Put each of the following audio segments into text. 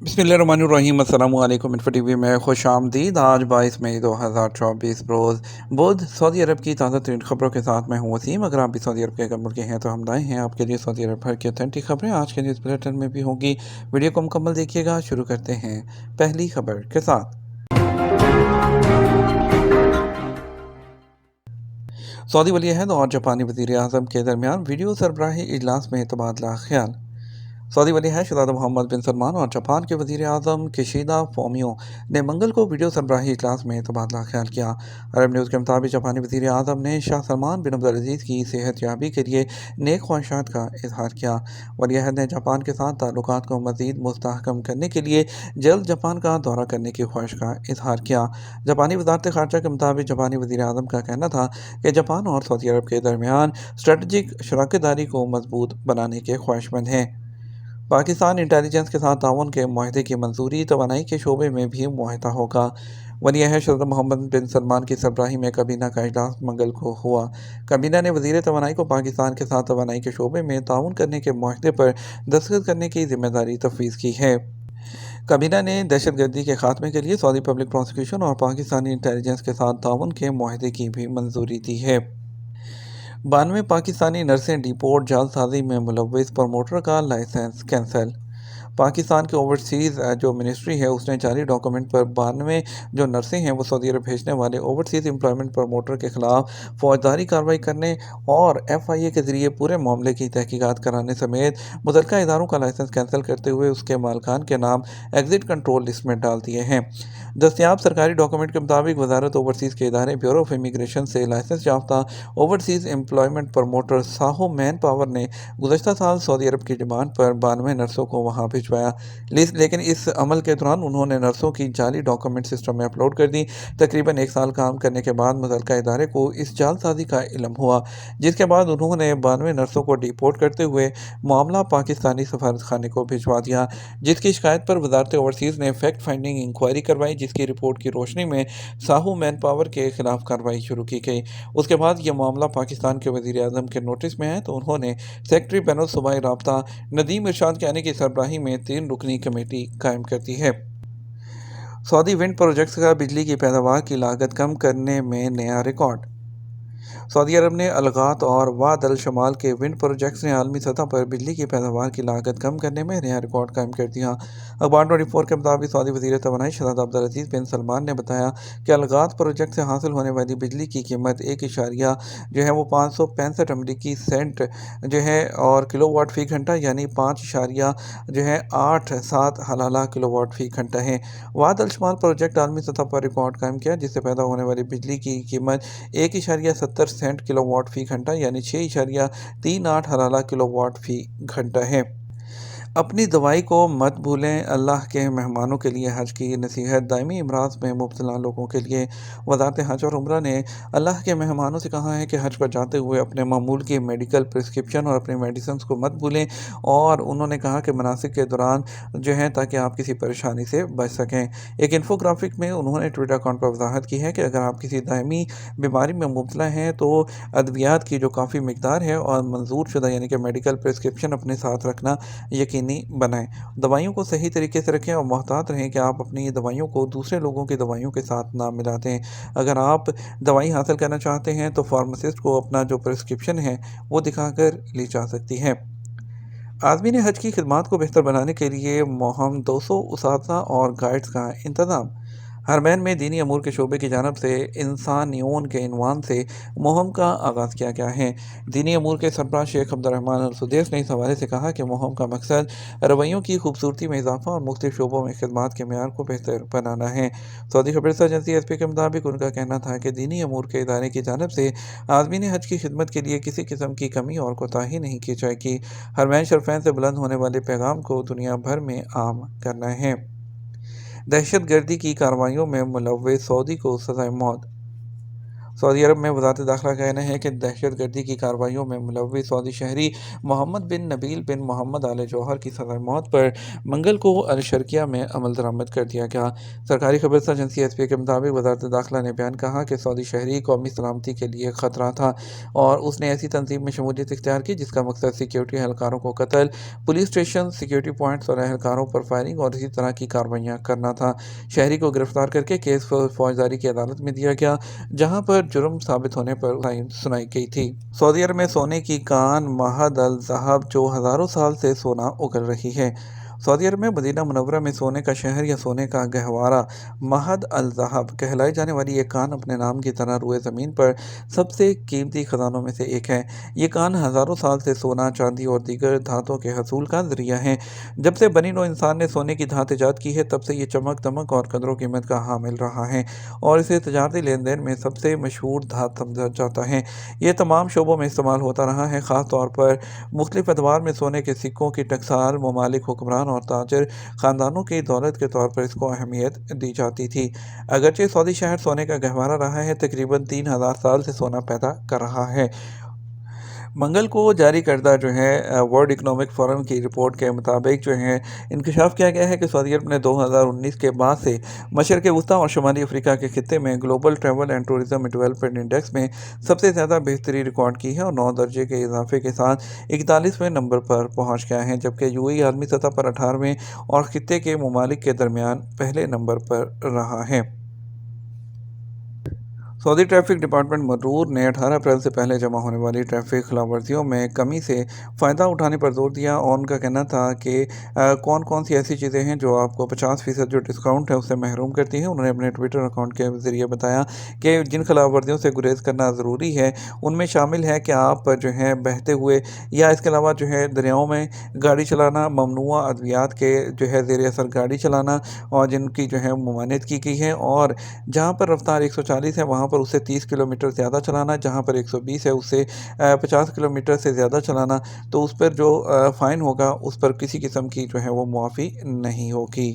बिस्मिल्लाहिर्रहमानिर्रहीम। अस्सलामु अलैकुम। इन्फो टीवी में खुश आमदीद। आज 22 मई 2024 रोज़ बुध सऊदी अरब की ताज़ा तरीन खबरों के साथ मैं हूँ वसीम। अगर आप भी सऊदी अरब के मुल्क के हैं तो हम लाए हैं आपके लिए सऊदी अरब भर की ऑथेंटिक खबरें। आज के न्यूज़ बुलेटिन में भी होंगी, वीडियो को मुकम्मल देखिएगा। शुरू करते हैं पहली खबर के साथ। सऊदी वली अहद और जापानी वज़ीर आज़म के दरमियान वीडियो सरबराही इजलास में तबादला ख्याल। सऊदी वली है शहजादा मोहम्मद बिन सलमान और जापान के वज़ीर आज़म किशिदा फोमियो ने मंगल को वीडियो सरबराही इजलास में तबादला ख्याल किया। अरब न्यूज़ के मुताबिक जापानी वज़ीर आज़म ने शाह सलमान बिन अब्दुल अज़ीज़ की सेहत याबी के लिए नेक ख्वाहिशात का इजहार किया। वली अहद ने जापान के साथ ताल्लुकात को मज़ीद मुस्तहकम करने के लिए जल्द जापान का दौरा करने की ख्वाहिश का इजहार किया। जापानी वज़ारत ख़ारजा के मुताबिक जापानी वज़ीर आज़म का कहना था कि जापान और सऊदी अरब के दरमियान स्ट्रेटजिक शराकत दारी को मजबूत बनाने के ख्वाहिशमंद हैं। पाकिस्तान इंटेलिजेंस के साथ ताउन के माहदे की मंजूरी तवानाई के शोबे में भी मुआहदा होगा। वली अहद शहजादा मोहम्मद बिन सलमान की सरबराही में काबीना का इजलास मंगल को हुआ। काबीना ने वज़ीर तवानाई को पाकिस्तान के साथ तवानाई के शोबे में ताउन करने के मुआहदे पर दस्तखत करने की जिम्मेदारी तफवीज़ की है। काबीना ने दहशत गर्दी के खात्मे के लिए सऊदी पब्लिक प्रोसिक्यूशन और पाकिस्तानी इंटेलिजेंस के साथ ताउन के मुआहदे की भी मंजूरी दी है। 92 पाकिस्तानी नर्सें डिपोर्ट जालसाजी में मुलव्विस प्रमोटर का लाइसेंस कैंसिल। पाकिस्तान के ओवरसीज़ जो मिनिस्ट्री है उसने जारी डॉक्यूमेंट पर 92 जो नर्सें हैं वो सऊदी अरब भेजने वाले ओवरसीज़ एम्प्लॉयमेंट प्रमोटर के खिलाफ फौजदारी कार्रवाई करने और FIA के ज़रिए पूरे मामले की तहकीकात कराने समेत मुतल्लिका इदारों का लाइसेंस कैंसिल करते हुए उसके मालकान के नाम एग्जिट कंट्रोल लिस्ट में डाल दिए हैं। दस्तियाब सरकारी डॉक्यूमेंट के मुताबिक वजारत ओवरसीज़ के इदारे ब्यूरो ऑफ इमिग्रेशन से लाइसेंस याफ्ता overseas employment promoter Saho manpower ने गुज़श्ता साल सऊदी अरब की डिमांड पर 92 नर्सों को वहां भिजवाया। लेकिन इस अमल के दौरान उन्होंने नर्सों की जाली डॉक्यूमेंट सिस्टम में अपलोड कर दी। तकरीबन 1 साल काम करने के बाद मुतल्लिका इदारे को इस जालसाजी का इल्म हुआ, जिसके बाद उन्होंने 92 नर्सों को डिपोर्ट करते हुए मामला पाकिस्तानी सफारत खाने को भिजवा दिया, जिसकी शिकायत पर वजारत ओवरसीज़ ने फैक्ट फाइंडिंग इंक्वायरी करवाई, जिसकी रिपोर्ट की रोशनी में साहू मैन पावर के खिलाफ कार्रवाई शुरू की गई। उसके बाद यह मामला पाकिस्तान के वज़ीर आज़म के नोटिस में है तो उन्होंने सेक्रेटरी पैनल सूबाई राब्ता नदीम इरशाद कहने की सरबराही में 3 रुकनी कमेटी कायम करती है। सऊदी विंड प्रोजेक्ट्स का बिजली की पैदावार की लागत कम करने में नया रिकॉर्ड। सऊदी अरब ने अलगात और वाद अल शमाल के विंड प्रोजेक्ट्स ने आलमी सतह पर बिजली की पैदावार की लागत कम करने में नया रिकॉर्ड कायम कर दिया। अखबार 24 के मुताबिक सऊदी वज़ीर तवानाई शहजादा अब्दुल अज़ीज़ बिन सलमान ने बताया कि अलगात प्रोजेक्ट से हासिल होने वाली बिजली की कीमत 565 अमरीकी सेंट और किलोवाट फी घंटा यानी 5.87 हलाला किलोवाट फी घंटा है। वाद अल शमाल प्रोजेक्ट आलमी सतह पर रिकॉर्ड कायम किया, जिससे पैदा होने वाली बिजली की कीमत 1.70 सेंट किलोवाट फी घंटा यानी 6.38 हलाला किलोवाट फी घंटा है। अपनी दवाई को मत भूलें। अल्लाह के मेहमानों के लिए हज की नसीहत। दायमी अमराज में मुब्तला लोगों के लिए वज़ारत हज और उम्रा ने अल्लाह के मेहमानों से कहा है कि हज पर जाते हुए अपने मामूल की मेडिकल प्रिस्क्रिप्शन और अपने मेडिसिन को मत भूलें। और उन्होंने कहा कि मनासिक के दौरान ताकि आप किसी परेशानी से बच सकें। एक इन्फोग्राफिक में उन्होंने ट्विटर अकाउंट पर वजाहत की है कि अगर आप किसी दायमी बीमारी में मुब्तला हैं तो अद्वियात की जो काफ़ी मकदार है और मंजूर शुदा यानी कि मेडिकल प्रिस्क्रिप्शन अपने साथ रखना यकीनी बनाएं। दवाइयों को सही तरीके से रखें और मोहतात रहें कि आप अपनी दवाइयों को दूसरे लोगों की दवाइयों के साथ ना मिला दें। अगर आप दवाई हासिल करना चाहते हैं तो फार्मासिस्ट को अपना जो प्रिस्क्रिप्शन है वो दिखाकर ली जा सकती है। आज़मीन हज की खिदमात को बेहतर बनाने के लिए मुहिम 200 उसासा और गाइड्स का इंतज़ाम। हरमैन में दीनी अमूर के शोबे की जानब से इंसानियोन के इनवान से मुहिम का आगाज़ किया गया है। दीनी अमूर के सरबराह शेख अब्दुर्रहमान अल सुदैस ने इस हवाले से कहा कि मुहिम का मकसद रवैयों की खूबसूरती में इजाफा और मुख्तलिफ शोबों में खिदमात के मेयार को बेहतर बनाना है। सऊदी खबर एजेंसी SP के मुताबिक उनका कहना था कि दीनी अमूर के इदारे की जानब से आज़मीन हज की खिदमत के लिए किसी किस्म की कमी और कोताही नहीं की जाएगी। हरमैन शरफैन से बुलंद होने वाले पैगाम को दुनिया भर में आम करना है। दहशत गर्दी की कार्रवाइयों में मुलव्विस सऊदी को सज़ाए मौत। سعودی عرب میں وزارت داخلہ کا کہنا ہے کہ دہشت گردی کی کارروائیوں میں ملوث سعودی شہری محمد بن نبیل بن محمد آل جوہر کی سزائے موت پر منگل کو الشرقیہ میں عمل درآمد کر دیا گیا۔ سرکاری خبررساں ایجنسی ایس پی کے مطابق وزارت داخلہ نے بیان کہا کہ سعودی شہری قومی سلامتی کے لیے خطرہ تھا اور اس نے ایسی تنظیم میں شمولیت اختیار کی جس کا مقصد سیکیورٹی اہلکاروں کو قتل، پولیس اسٹیشن، سیکیورٹی پوائنٹس اور اہلکاروں پر فائرنگ اور اسی طرح کی کارروائیاں کرنا تھا۔ شہری کو گرفتار کر کے کیس فوجداری کی عدالت میں دیا گیا جہاں پر جرم ثابت ہونے پر سنائی گئی تھی۔ سعودی عرب میں سونے کی کان مہد الذہب جو ہزاروں سال سے سونا اگل رہی ہے۔ سعودی عرب میں مدینہ منورہ میں سونے کا شہر یا سونے کا گہوارہ مہد الذہب کہلائی جانے والی یہ کان اپنے نام کی طرح روئے زمین پر سب سے قیمتی خزانوں میں سے ایک ہے۔ یہ کان ہزاروں سال سے سونا، چاندی اور دیگر دھاتوں کے حصول کا ذریعہ ہیں۔ جب سے بنی نوع انسان نے سونے کی دھات ایجاد کی ہے تب سے یہ چمک دمک اور قدر و قیمت کا حامل رہا ہے اور اسے تجارتی لین دین میں سب سے مشہور دھات سمجھا جاتا ہے۔ یہ تمام شعبوں میں استعمال ہوتا رہا ہے، خاص طور پر مختلف ادوار میں سونے کے سکوں کی ٹکسال، ممالک، حکمران اور تاجر خاندانوں کی دولت کے طور پر اس کو اہمیت دی جاتی تھی۔ اگرچہ سعودی شہر سونے کا گہوارہ رہا ہے، تقریباً 3000 سال سے سونا پیدا کر رہا ہے۔ منگل کو جاری کردہ ورلڈ اکنامک فورم کی رپورٹ کے مطابق انکشاف کیا گیا ہے کہ سعودی عرب نے 2019 کے بعد سے مشرق وسطیٰ اور شمالی افریقہ کے خطے میں global travel and tourism development index میں سب سے زیادہ بہتری ریکارڈ کی ہے اور 9 درجے کے اضافے کے ساتھ 41ویں نمبر پر پہنچ گیا ہے، جبکہ یو اے ای عالمی سطح پر 18ویں اور خطے کے ممالک کے درمیان پہلے نمبر پر رہا ہے۔ سعودی ٹریفک ڈپارٹمنٹ مرور نے 18 اپریل سے پہلے جمع ہونے والی ٹریفک خلاف ورزیوں میں کمی سے فائدہ اٹھانے پر زور دیا اور ان کا کہنا تھا کہ کون سی ایسی چیزیں ہیں جو آپ کو 50% جو ڈسکاؤنٹ ہے اس سے محروم کرتی ہیں۔ انہوں نے اپنے ٹویٹر اکاؤنٹ کے ذریعے بتایا کہ جن خلاف ورزیوں سے گریز کرنا ضروری ہے ان میں شامل ہے کہ آپ بہتے ہوئے یا اس کے علاوہ دریاؤں میں گاڑی چلانا، ممنوعہ ادویات کے زیر اثر گاڑی چلانا اور جن کی ممانعت کی گئی ہے، اور جہاں پر رفتار 140 ہے وہاں پر اسے 30 کلومیٹر زیادہ چلانا، جہاں پر 120 ہے اسے 50 کلومیٹر سے زیادہ چلانا، تو اس پر جو فائن ہوگا اس پر کسی قسم کی وہ معافی نہیں ہوگی۔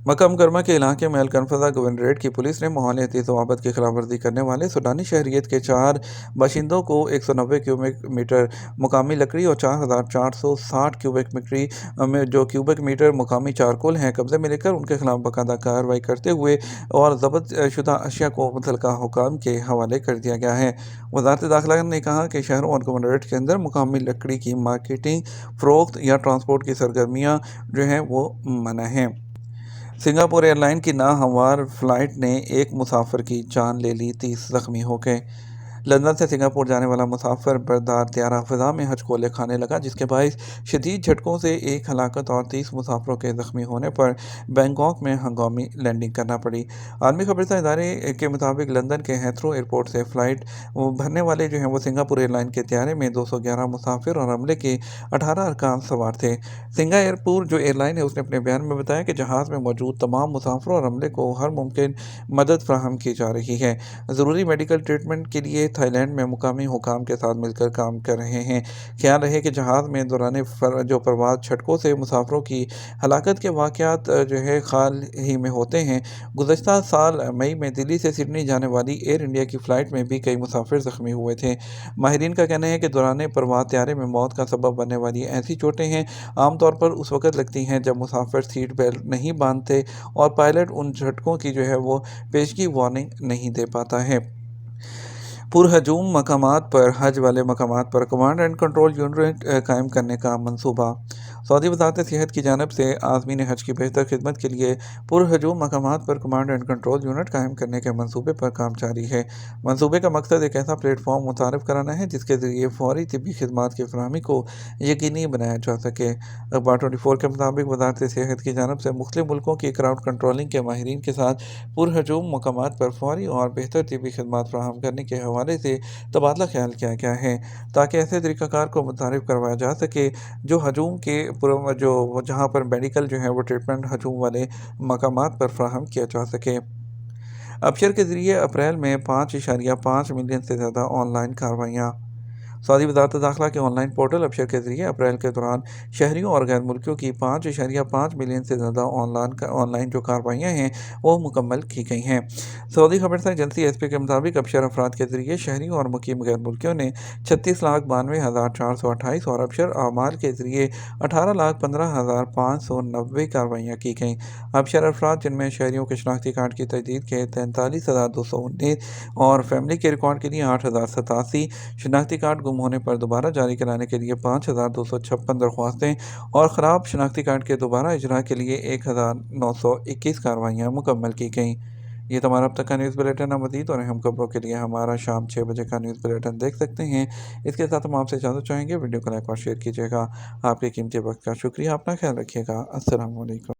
مکہ مکرمہ کے علاقے میں الکنفضہ گورنریٹ کی پولیس نے ماحولیاتی ضوابط کی خلاف ورزی کرنے والے سوڈانی شہریت کے 4 باشندوں کو 190 کیوبک میٹر مقامی لکڑی اور 4460 کیوبک میٹر مقامی چارکول ہیں قبضے میں لے کر ان کے خلاف باقاعدہ کارروائی کرتے ہوئے اور ضبط شدہ اشیاء کو متعلقہ حکام کے حوالے کر دیا گیا ہے۔ وزارت داخلہ نے کہا کہ شہروں اور گورنریٹ کے اندر مقامی لکڑی کی مارکیٹنگ، فروخت یا ٹرانسپورٹ کی سرگرمیاں وہ منع ہیں۔ سنگاپور ایئر لائن کی ناہموار فلائٹ نے ایک مسافر کی جان لے لی، 30 زخمی ہو گئے۔ لندن سے سنگاپور جانے والا مسافر بردار طیارہ فضا میں ہچکولے کھانے لگا جس کے باعث شدید جھٹکوں سے ایک ہلاکت اور 30 مسافروں کے زخمی ہونے پر بینکاک میں ہنگامی لینڈنگ کرنا پڑی۔ عالمی خبررساں ادارے کے مطابق لندن کے ہیتھرو ایئرپورٹ سے فلائٹ بھرنے والے وہ سنگاپور ایئر لائن کے طیارے میں 211 مسافر اور عملے کے 18 ارکان سوار تھے۔ سنگا ایئرپورٹ جو ایئر لائن ہے اس نے اپنے بیان میں بتایا کہ جہاز میں موجود تمام مسافروں اور عملے کو ہر ممکن مدد فراہم کی جا رہی ہے۔ ضروری میڈیکل ٹریٹمنٹ کے لیے تھائی لینڈ میں مقامی حکام کے ساتھ مل کر کام کر رہے ہیں۔ خیال رہے کہ جہاز میں دوران پرواز جھٹکوں سے مسافروں کی ہلاکت کے واقعات حال ہی میں ہوتے ہیں۔ گزشتہ سال مئی میں دلی سے سڈنی جانے والی ایئر انڈیا کی فلائٹ میں بھی کئی مسافر زخمی ہوئے تھے۔ ماہرین کا کہنا ہے کہ دوران پرواز طیارے میں موت کا سبب بننے والی ایسی چوٹیں ہیں عام طور پر اس وقت لگتی ہیں جب مسافر سیٹ بیلٹ نہیں باندھتے اور پائلٹ ان جھٹکوں کی وہ پیشگی وارننگ نہیں دے پاتا ہے۔ پرہجوم مقامات پر حج والے مقامات پر کمانڈ اینڈ کنٹرول یونٹ قائم کرنے کا منصوبہ۔ سعودی وزارت صحت کی جانب سے عازمین حج کی بہتر خدمت کے لیے پرہجوم مقامات پر کمانڈ اینڈ کنٹرول یونٹ قائم کرنے کے منصوبے پر کام جاری ہے۔ منصوبے کا مقصد ایک ایسا پلیٹ فارم متعارف کرانا ہے جس کے ذریعے فوری طبی خدمات کی فراہمی کو یقینی بنایا جا سکے۔ اخبار 24 کے مطابق وزارت صحت کی جانب سے مختلف ملکوں کی کراؤڈ کنٹرولنگ کے ماہرین کے ساتھ پرہجوم مقامات پر فوری اور بہتر طبی خدمات فراہم کرنے کے حوالے سے تبادلہ خیال کیا گیا ہے تاکہ ایسے طریقہ کار کو متعارف کروایا جا سکے جو ہجوم کے جہاں پر میڈیکل وہ ٹریٹمنٹ ہجوم والے مقامات پر فراہم کیا جا سکے۔ ابشر کے ذریعے اپریل میں 5.5 ملین سے زیادہ آن لائن کارروائیاں۔ सऊदी वजारत दाखिला के ऑनलाइन पोर्टल अबशर के जरिए अप्रैल के दौरान शहरियों और गैर मुल्कियों की 5.5 मिलियन से ज़्यादा ऑनलाइन जो कार्रवाइयाँ हैं वो मुकम्मल की गई हैं। सऊदी खबरसां एजेंसी एसपी के मुताबिक अबशर अफराद के जरिए शहरियों और मुकीम गैर मुल्कियों ने 36,92,428 और अबशर आमाल के जरिए 18,15,590 कार्रवाइयाँ की गईं। अबशर अफराद जिनमें शहरियों के शनाख्ती कार्ड की तजदीद के 43,219 और फैमिली के रिकॉर्ड के लिए 8,087, शनाख्ती कार्ड गुम होने पर दोबारा जारी कराने के लिए 5,256 दरख्वास्तें और ख़राब शनाख्ती कार्ड के दोबारा इजरा के लिए 1,921 कार्रवाइयाँ मुकम्मल की गईं। ये तो हमारा अब तक का न्यूज़ बुलेटिन है। मज़ीद और अहम खबरों के लिए हमारा शाम 6 बजे का न्यूज़ बुलेटिन देख सकते हैं। इसके साथ हम आपसे इजाज़त चाहेंगे। वीडियो को लाइक और शेयर कीजिएगा। आपके कीमती वक्त का शुक्रिया। अपना ख्याल रखिएगा। अस्सलाम वालेकुम।